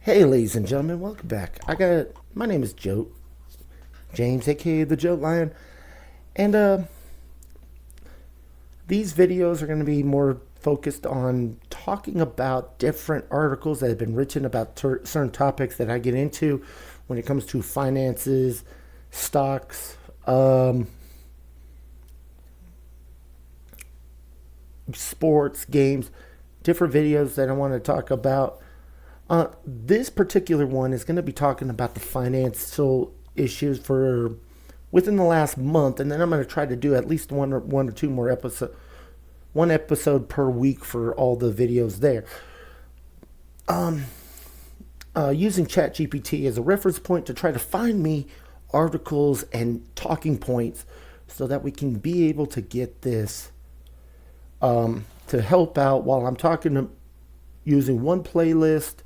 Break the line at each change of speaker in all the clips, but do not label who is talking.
Hey, ladies and gentlemen, welcome back. My name is Joe James, aka the Joe Lion, and these videos are going to be more focused on talking about different articles that have been written about certain topics that I get into when it comes to finances, stocks, sports, games, different videos that I want to talk about. This particular one is going to be talking about the financial issues for within the last month, and then I'm going to try to do at least one or two more episodes, one episode per week for all the videos there. Using ChatGPT as a reference point to try to find me articles and talking points so that we can be able to get this to help out while I'm talking to using one playlist,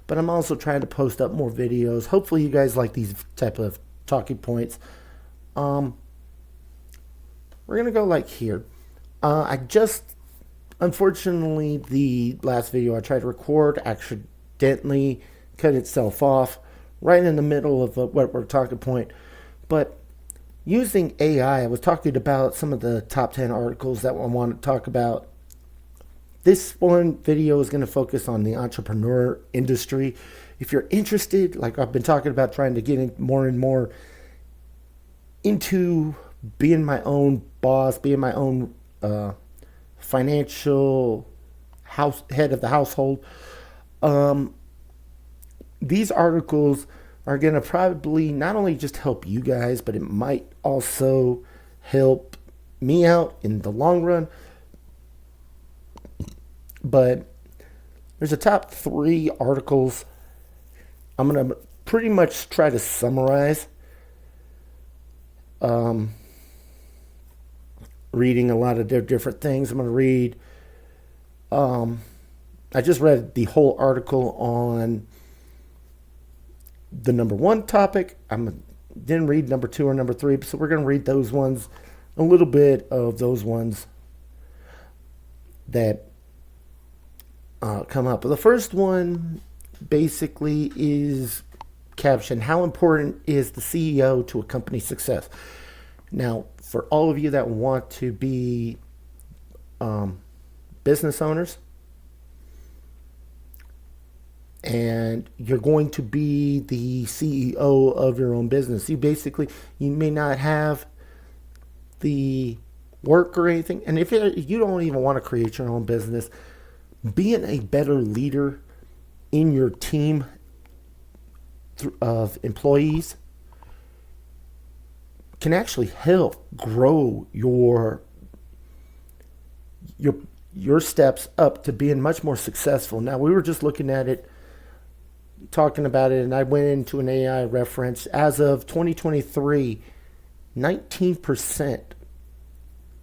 but I'm also trying to post up more videos. Hopefully you guys like these type of talking points. We're gonna go like here. I just, unfortunately, the last video I tried to record accidentally cut itself off right in the middle of what we're talking point. But using AI, I was talking about some of the top 10 articles that I want to talk about. This one video is going to focus on the entrepreneur industry. If you're interested, like I've been talking about, trying to get in more and more into being my own boss, being my own financial head of the household. These articles are going to probably not only just help you guys, but it might also help me out in the long run. But there's a top 3 articles. I'm going to pretty much try to summarize. Reading a lot of different things. I'm going to read. I just read the whole article on the number 1 topic. Didn't read number 2 or number 3, so we're going to read those ones, a little bit of those ones that come up. The first one basically is captioned, "How important is the CEO to a company's success?" Now, for all of you that want to be business owners, and you're going to be the CEO of your own business, you may not have the work or anything. And if you don't even want to create your own business, being a better leader in your team of employees can actually help grow your steps up to being much more successful. Now, we were just looking at it, talking about it, and I went into an AI reference. As of 2023, 19%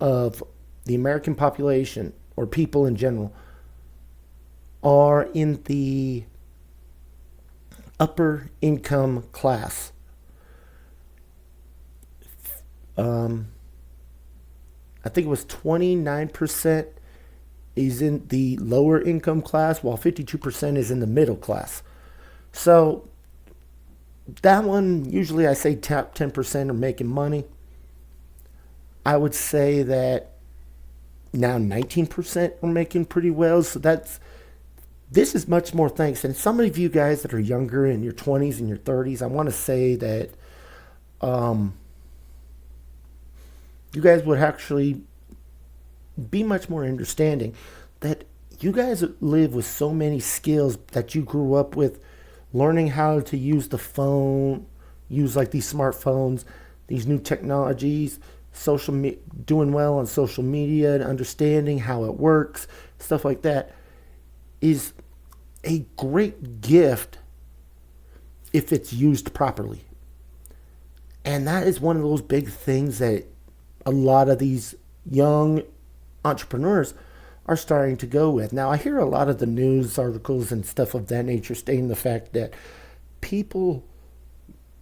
of the American population, or people in general, are in the upper income class. I think it was 29% is in the lower income class, while 52% is in the middle class. So that one, usually I say top 10% are making money. I would say that now 19% are making pretty well. So this is much more thanks. And some of you guys that are younger, in your 20s and your 30s, I want to say that you guys would actually be much more understanding that you guys live with so many skills that you grew up with, learning how to use the phone, use like these smartphones, these new technologies, doing well on social media and understanding how it works, stuff like that, is a great gift if it's used properly. And that is one of those big things that a lot of these young entrepreneurs are starting to go with. Now, I hear a lot of the news articles and stuff of that nature stating the fact that people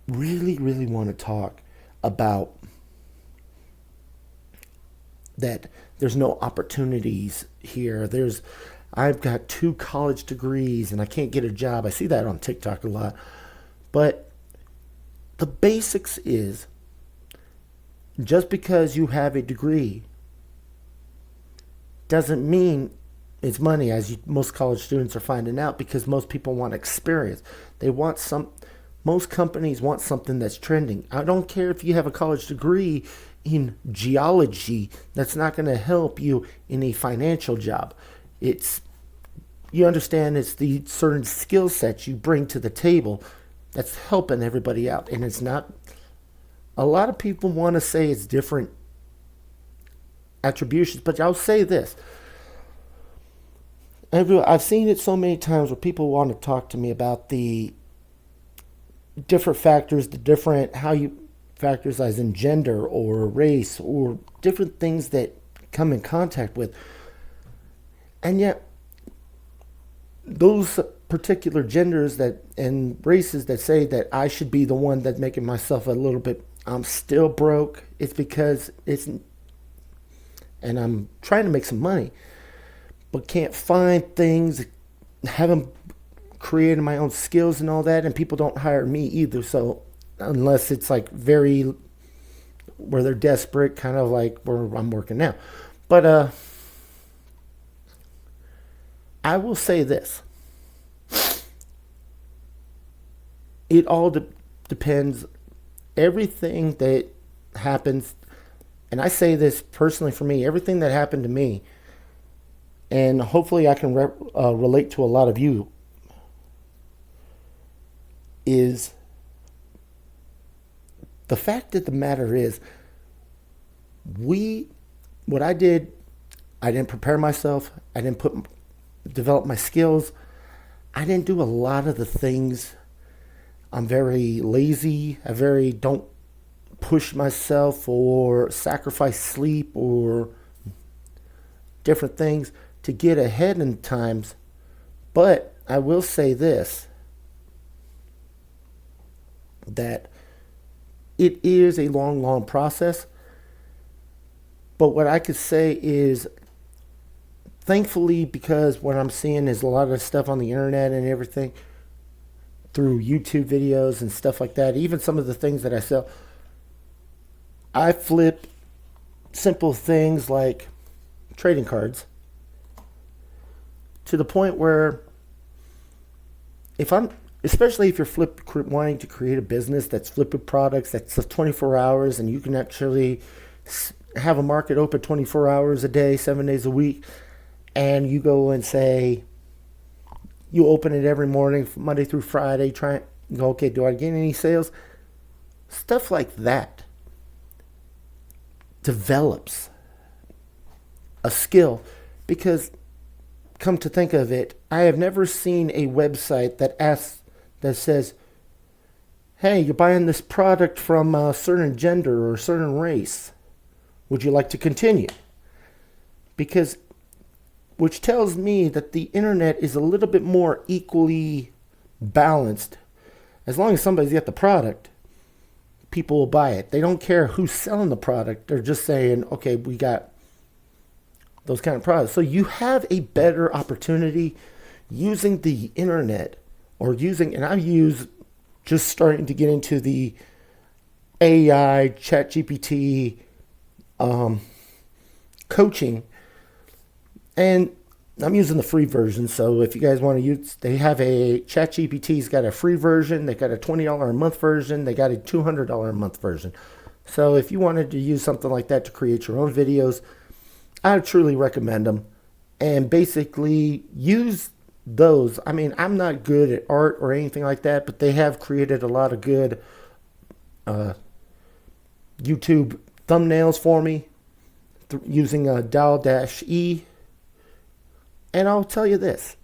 really, really want to talk about that there's no opportunities here. There's I've got 2 college degrees and I can't get a job. I see that on TikTok a lot. But the basics is just because you have a degree doesn't mean it's money, as most college students are finding out, because most people want experience. They want most companies want something that's trending. I don't care if you have a college degree in geology, that's not going to help you in a financial job. You understand, it's the certain skill sets you bring to the table that's helping everybody out. And it's not, a lot of people want to say it's different attributions, but I'll say this. I've seen it so many times where people want to talk to me about the different factors, the different, how you factors as in gender or race or different things that come in contact with. And yet, those particular genders that and races that say that I should be the one that's making myself a little bit, I'm still broke. It's because and I'm trying to make some money, but can't find things, haven't created my own skills and all that, and people don't hire me either. So unless it's like very, where they're desperate, kind of like where I'm working now. But I will say this. It all depends. Everything that happens, and I say this personally for me, everything that happened to me, and hopefully I can relate to a lot of you, is the fact of the matter is, what I did, I didn't prepare myself. I didn't develop my skills. I didn't do a lot of the things. I'm very lazy. I don't push myself or sacrifice sleep or different things to get ahead in times. But I will say this, that it is a long, long process. But what I could say is, thankfully, because what I'm seeing is a lot of stuff on the internet and everything, through YouTube videos and stuff like that, even some of the things that I sell, I flip simple things like trading cards to the point where especially if you're wanting to create a business that's flipping products, that's 24 hours, and you can actually have a market open 24 hours a day, 7 days a week, and you go and say, you open it every morning, Monday through Friday, go, okay, do I get any sales? Stuff like that develops a skill, because come to think of it, I have never seen a website that says, hey, you're buying this product from a certain gender or a certain race. Would you like to continue? Which tells me that the internet is a little bit more equally balanced. As long as somebody's got the product, people will buy it. They don't care who's selling the product. They're just saying, okay, we got those kind of products. So you have a better opportunity using the internet, and I've just starting to get into the AI, ChatGPT, coaching. And I'm using the free version. So if you guys want to use, they have ChatGPT's got a free version. They got a $20 a month version. They got a $200 a month version. So if you wanted to use something like that to create your own videos, I truly recommend them. And basically use those. I mean, I'm not good at art or anything like that, but they have created a lot of good YouTube thumbnails for me using DAL-E. And I'll tell you this,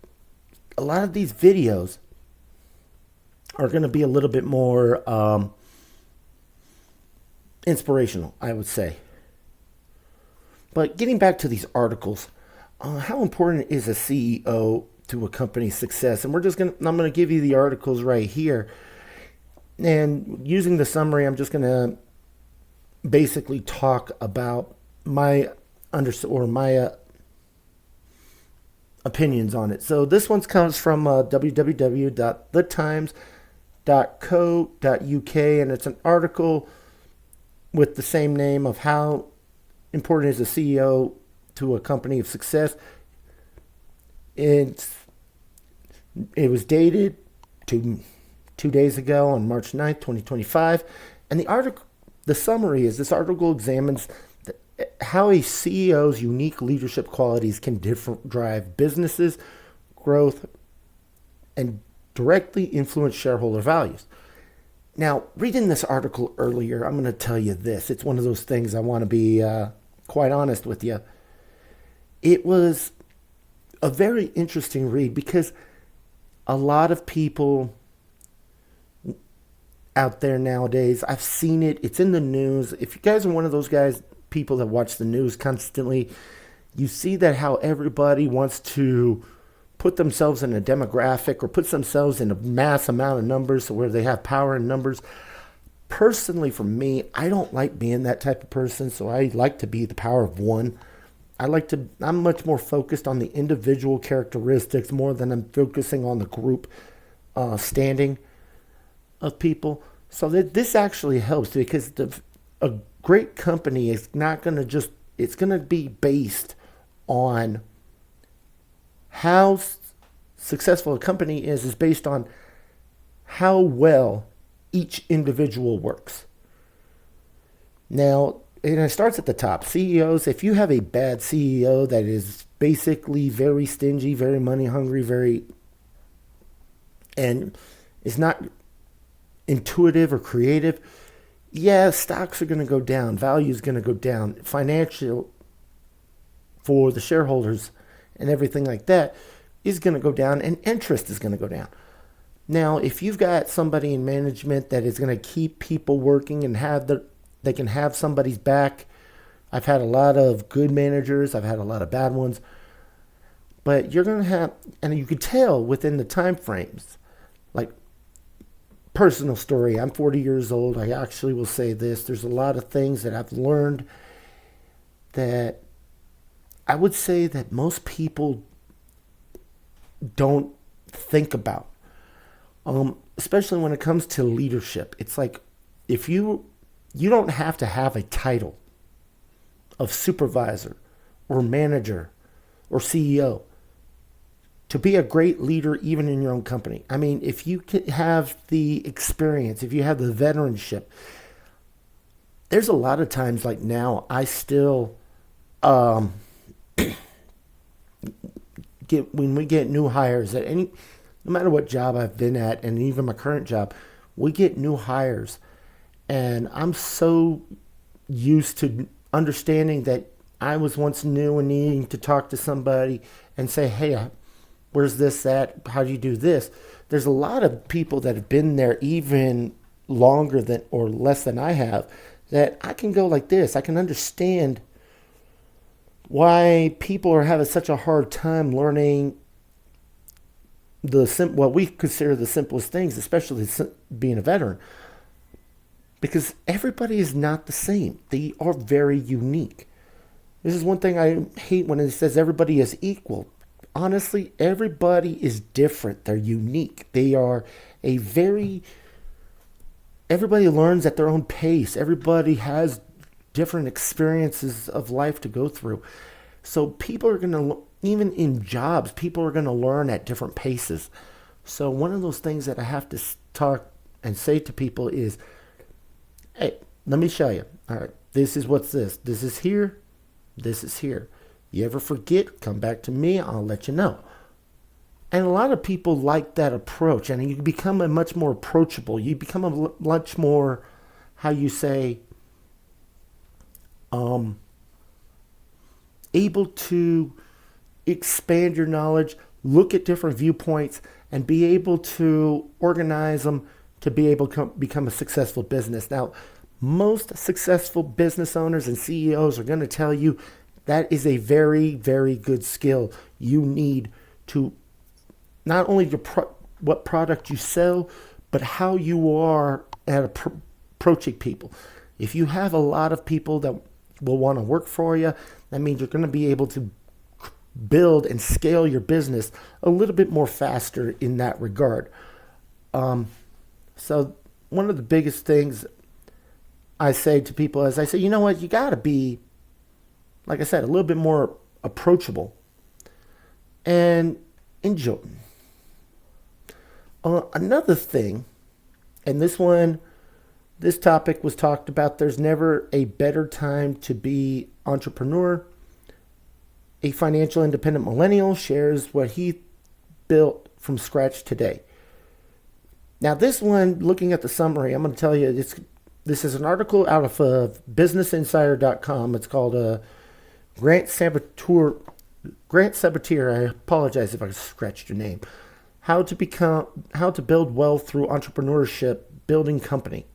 a lot of these videos are going to be a little bit more inspirational, I would say. But getting back to these articles, how important is a CEO to a company's success? And I'm going to give you the articles right here. And using the summary, I'm just going to basically talk about my opinions on it. So this one comes from www.thetimes.co.uk, and it's an article with the same name of how important is a CEO to a company of success. It's, it was dated to 2 days ago on March 9th, 2025. And the summary is this article examines how a CEO's unique leadership qualities can drive businesses, growth, and directly influence shareholder values. Now, reading this article earlier, I'm going to tell you this. It's one of those things I want to be quite honest with you. It was a very interesting read because a lot of people out there nowadays, I've seen it. It's in the news. If you guys are one of those people that watch the news constantly, you see that how everybody wants to put themselves in a demographic or put themselves in a mass amount of numbers where they have power in numbers. Personally, for me, I don't like being that type of person, so I like to be the power of one. I'm much more focused on the individual characteristics more than I'm focusing on the group standing of people. So this actually helps because a great company is not going to it's going to be based on how successful a company is based on how well each individual works. Now, and it starts at the top. CEOs, if you have a bad CEO that is basically very stingy, very money hungry, and is not intuitive or creative, yeah, stocks are going to go down. Value is going to go down. Financial for the shareholders and everything like that is going to go down, and interest is going to go down. Now, if you've got somebody in management that is going to keep people working and they can have somebody's back. I've had a lot of good managers. I've had a lot of bad ones. But you're going to have, and you could tell within the time frames, like personal story. I'm 40 years old. I actually will say this. There's a lot of things that I've learned that I would say that most people don't think about. Especially when it comes to leadership. It's like if you don't have to have a title of supervisor or manager or CEO to be a great leader even in your own company. I mean, if you have the experience, if you have the veteranship, there's a lot of times like now I still when we get new hires at no matter what job I've been at and even my current job, we get new hires. And I'm so used to understanding that I was once new and needing to talk to somebody and say, hey, where's this at? How do you do this? There's a lot of people that have been there even longer than or less than I have that I can go like this. I can understand why people are having such a hard time learning what we consider the simplest things, especially being a veteran. Because everybody is not the same. They are very unique. This is one thing I hate when it says everybody is equal. Honestly, everybody is different. They're unique. They are everybody learns at their own pace. Everybody has different experiences of life to go through. So people are going to, even in jobs, people are going to learn at different paces. So one of those things that I have to talk and say to people is, hey, let me show you. All right, this is what's this. This is here. This is here. You ever forget, come back to me. I'll let you know. And a lot of people like that approach. And you become a much more approachable. You become a much more, how you say, able to expand your knowledge, look at different viewpoints, and be able to organize them to be able to become a successful business. Now, most successful business owners and CEOs are going to tell you that is a very, very good skill you need to not only what product you sell, but how you are at approaching people. If you have a lot of people that will want to work for you, that means you're going to be able to build and scale your business a little bit more faster in that regard. So one of the biggest things I say to people is I say, you know what, you got to be, like I said, a little bit more approachable and enjoy. Another thing, and this topic was talked about, there's never a better time to be entrepreneur. A financial independent millennial shares what he built from scratch today. Now this one, looking at the summary, I'm going to tell you, this is an article out of businessinsider.com. It's called Grant Sabater. I apologize if I scratched your name. How to build wealth through entrepreneurship, building company.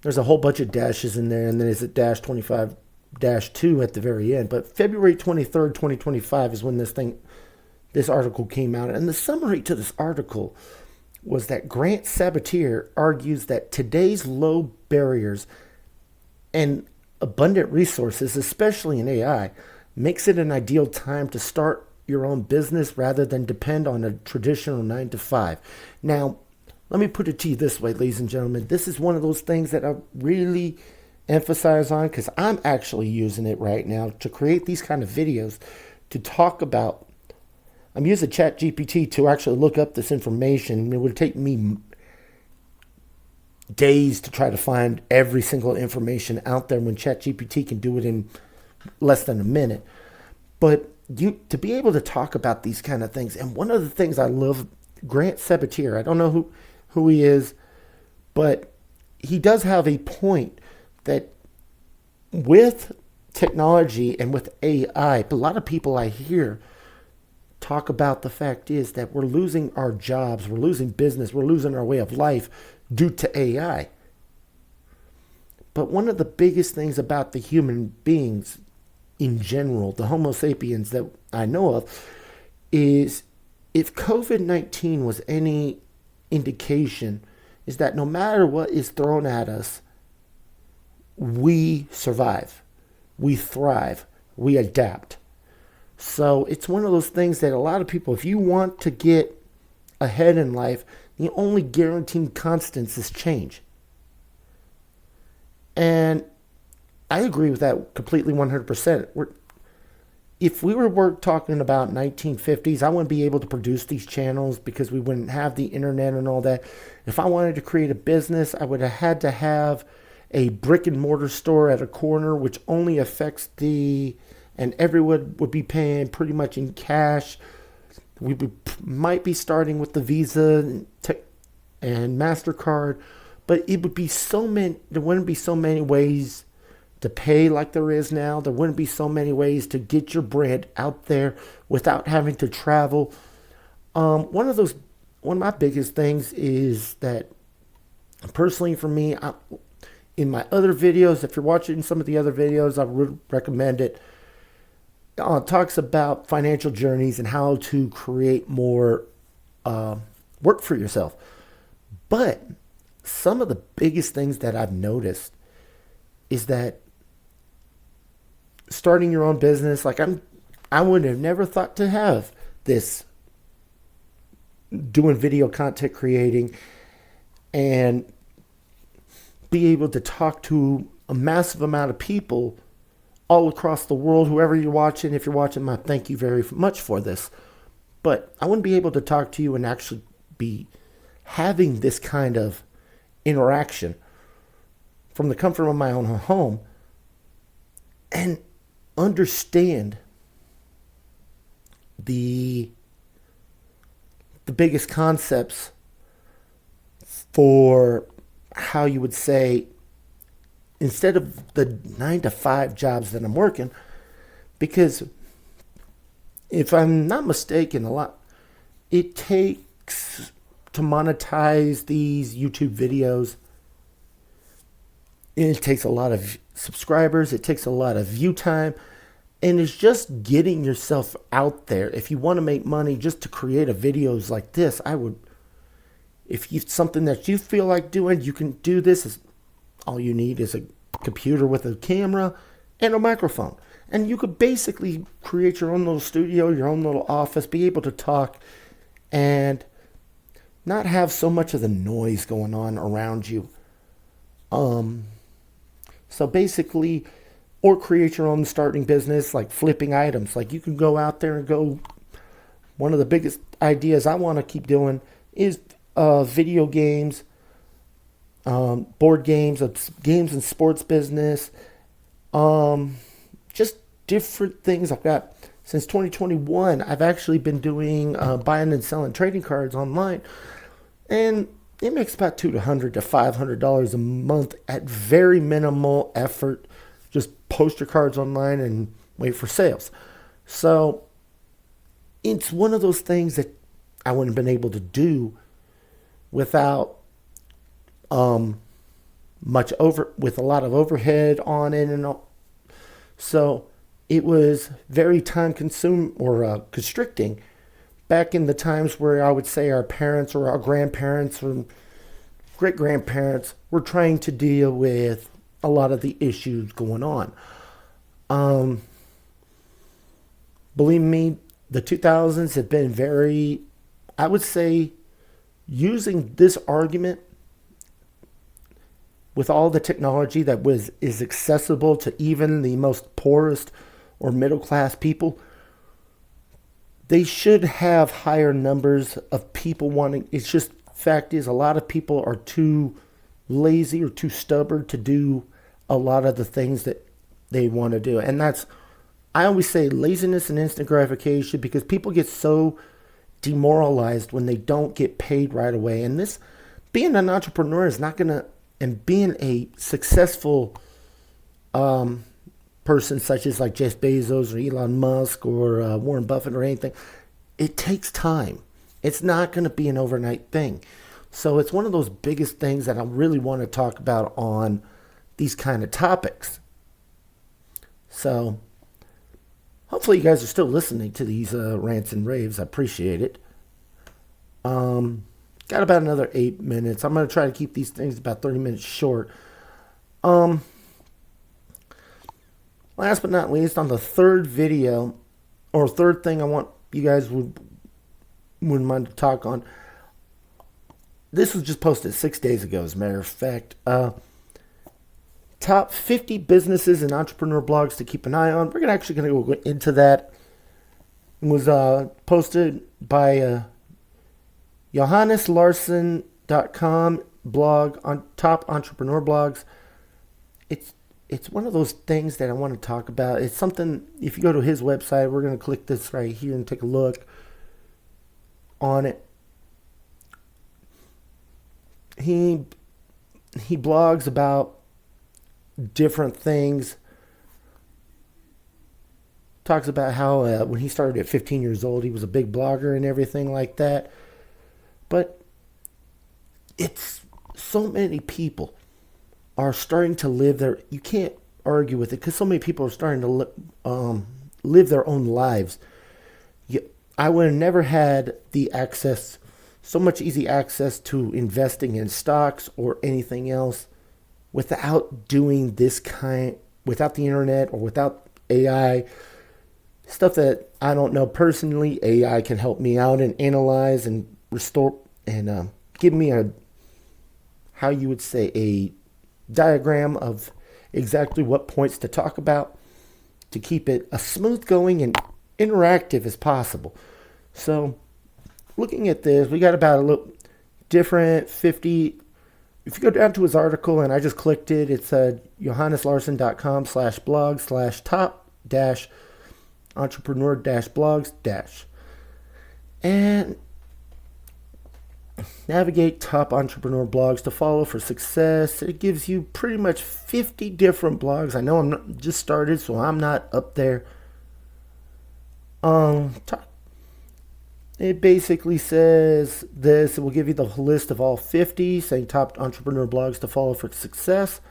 There's a whole bunch of dashes in there, and then there's a dash 25 dash 2 at the very end. But February 23rd, 2025 is when this article came out. And the summary to this article was that Grant Sabater argues that today's low barriers and abundant resources, especially in AI, makes it an ideal time to start your own business rather than depend on a traditional 9 to 5. Now, let me put it to you this way, ladies and gentlemen. This is one of those things that I really emphasize on because I'm actually using it right now to create these kind of videos to talk about. I'm using ChatGPT to actually look up this information. It would take me days to try to find every single information out there when ChatGPT can do it in less than a minute. But to be able to talk about these kind of things, and one of the things I love, Grant Sabater, I don't know who he is, but he does have a point that with technology and with AI, a lot of people I hear talk about the fact is that we're losing our jobs, we're losing business, we're losing our way of life due to AI. But one of the biggest things about the human beings in general, the Homo sapiens that I know of, is if COVID-19 was any indication, is that no matter what is thrown at us, we survive, we thrive, we adapt. So it's one of those things that a lot of people, if you want to get ahead in life, the only guaranteed constants is change. And I agree with that completely 100%. If we were talking about 1950s, I wouldn't be able to produce these channels because we wouldn't have the internet and all that. If I wanted to create a business, I would have had to have a brick and mortar store at a corner, which only affects and everyone would be paying pretty much in cash. Might be starting with the Visa and MasterCard, but it would be there wouldn't be so many ways to pay like there is now. There wouldn't be so many ways to get your brand out there without having to travel. One of my biggest things is that personally for me, in my other videos, if you're watching some of the other videos, I would recommend it. Talks about financial journeys and how to create more work for yourself. But some of the biggest things that I've noticed is that starting your own business, like I would have never thought to have this doing video content creating and be able to talk to a massive amount of people all across the world, whoever you're watching. If you're watching, thank you very much for this. But I wouldn't be able to talk to you and actually be having this kind of interaction from the comfort of my own home and understand the biggest concepts for how you would say, instead of the 9 to 5 jobs that I'm working, because if I'm not mistaken, it takes to monetize these YouTube videos. It takes a lot of subscribers. It takes a lot of view time. And it's just getting yourself out there. If you want to make money just to create a videos like this, if it's something that you feel like doing, you can do this. All you need is a computer with a camera and a microphone. And you could basically create your own little studio, your own little office, be able to talk and not have so much of the noise going on around you. So basically, or create your own starting business, like flipping items. Like you can go out there and go. One of the biggest ideas I want to keep doing is video games, board games, games and sports business, just different things. I've got since 2021. I've actually been doing buying and selling trading cards online, and it makes about $200 to $500 a month at very minimal effort. Just post your cards online and wait for sales. So it's one of those things that I wouldn't have been able to do without with a lot of overhead on it and all. So it was very time consuming or constricting back in the times where I would say our parents or our grandparents or great grandparents were trying to deal with a lot of the issues going on. Believe me, the 2000s have been very, I would say, using this argument with all the technology that is accessible to even the most poorest or middle class people. They should have higher numbers of people wanting. It's just fact is a lot of people are too lazy or too stubborn to do a lot of the things that they want to do. And that's, I always say, laziness and instant gratification, because people get so demoralized when they don't get paid right away. And this, being an entrepreneur is not going to, and being a successful person such as like Jeff Bezos or Elon Musk or Warren Buffett or anything, it takes time. It's not going to be an overnight thing. So it's one of those biggest things that I really want to talk about on these kind of topics. So hopefully you guys are still listening to these rants and raves. I appreciate it. Got about another 8 minutes. I'm going to try to keep these things about 30 minutes short. Last but not least, on the third video, or third thing I want you guys wouldn't mind to talk on. This was just posted 6 days ago, as a matter of fact. Top 50 businesses and entrepreneur blogs to keep an eye on. We're actually going to go into that. It was posted by JohannesLarson.com blog on Top Entrepreneur Blogs. It's one of those things that I want to talk about. It's something, if you go to his website, we're going to click this right here and take a look on it. He blogs about different things. Talks about how when he started at 15 years old, he was a big blogger and everything like that. But it's so many people are starting to live their, you can't argue with it, because so many people are starting to live their own lives. I would have never had the access, so much easy access to investing in stocks or anything else without doing this kind, without the internet or without AI. Stuff that I don't know personally, AI can help me out and analyze and restore and give me a, how you would say, a diagram of exactly what points to talk about to keep it as smooth going and interactive as possible. So looking at this, we got about a little different 50. If you go down to his article, and I just clicked it, it's JohannesLarson.com/blog/top-entrepreneur-blogs- and navigate top entrepreneur blogs to follow for success. It gives you pretty much 50 different blogs. I know I'm not just started, so I'm not up there. It basically says this. It will give you the list of all 50, saying top entrepreneur blogs to follow for success.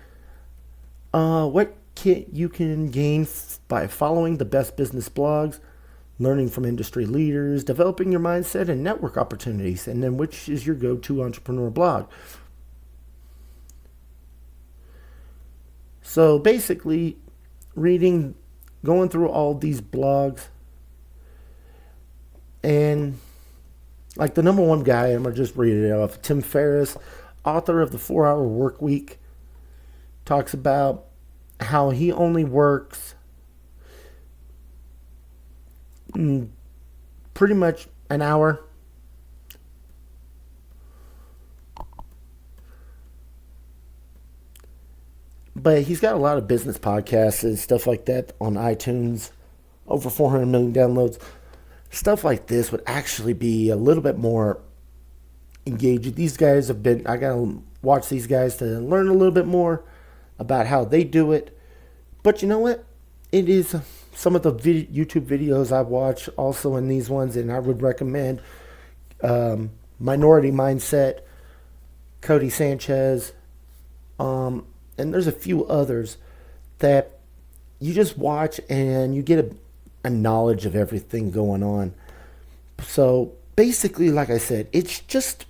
What you can gain by following the best business blogs, learning from industry leaders, developing your mindset and network opportunities, and then which is your go-to entrepreneur blog. So basically, reading going through all these blogs, and like the number one guy, I'm going to just read it off. Tim Ferriss, author of the 4-Hour Work Week, talks about how he only works pretty much an hour. But he's got a lot of business podcasts and stuff like that on iTunes. Over 400 million downloads. Stuff like this would actually be a little bit more engaging. These guys have been, I got to watch these guys to learn a little bit more about how they do it. But you know what? It is some of the YouTube videos I watch also in these ones, and I would recommend Minority Mindset, Cody Sanchez, and there's a few others that you just watch and you get a knowledge of everything going on. So basically, like I said, it's just,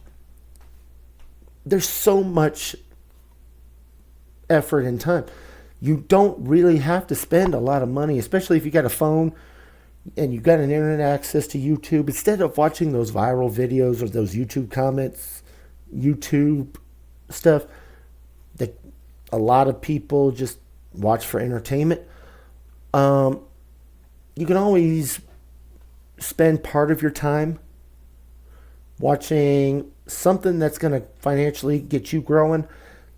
there's so much effort and time. You don't really have to spend a lot of money, especially if you got a phone and you got an internet access to YouTube. Instead of watching those viral videos or those YouTube comments, YouTube stuff that a lot of people just watch for entertainment, you can always spend part of your time watching something that's going to financially get you growing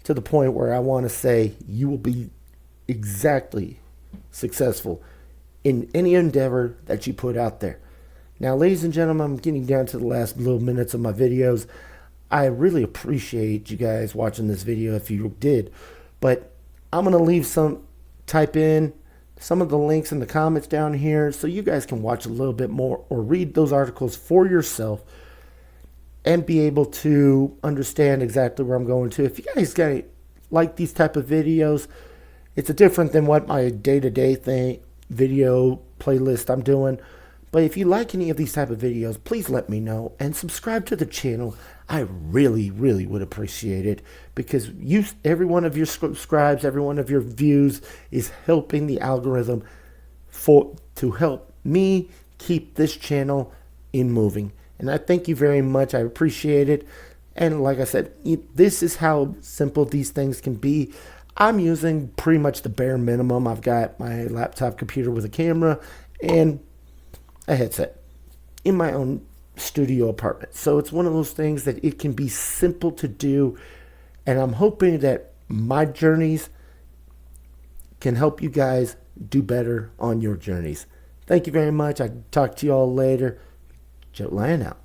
to the point where I want to say you will be exactly successful in any endeavor that you put out there. Now, ladies and gentlemen, I'm getting down to the last little minutes of my videos. I really appreciate you guys watching this video if you did. But I'm going to leave type in some of the links in the comments down here so you guys can watch a little bit more or read those articles for yourself and be able to understand exactly where I'm going to. If you guys like these type of videos, it's different than what my day-to-day video playlist I'm doing. But if you like any of these type of videos, please let me know and subscribe to the channel. I really, really would appreciate it, because every one of your subscribes, every one of your views is helping the algorithm to help me keep this channel moving. And I thank you very much. I appreciate it. And like I said, this is how simple these things can be. I'm using pretty much the bare minimum. I've got my laptop computer with a camera and a headset in my own studio apartment. So it's one of those things that it can be simple to do. And I'm hoping that my journeys can help you guys do better on your journeys. Thank you very much. I'll talk to you all later. Joe Lyon out.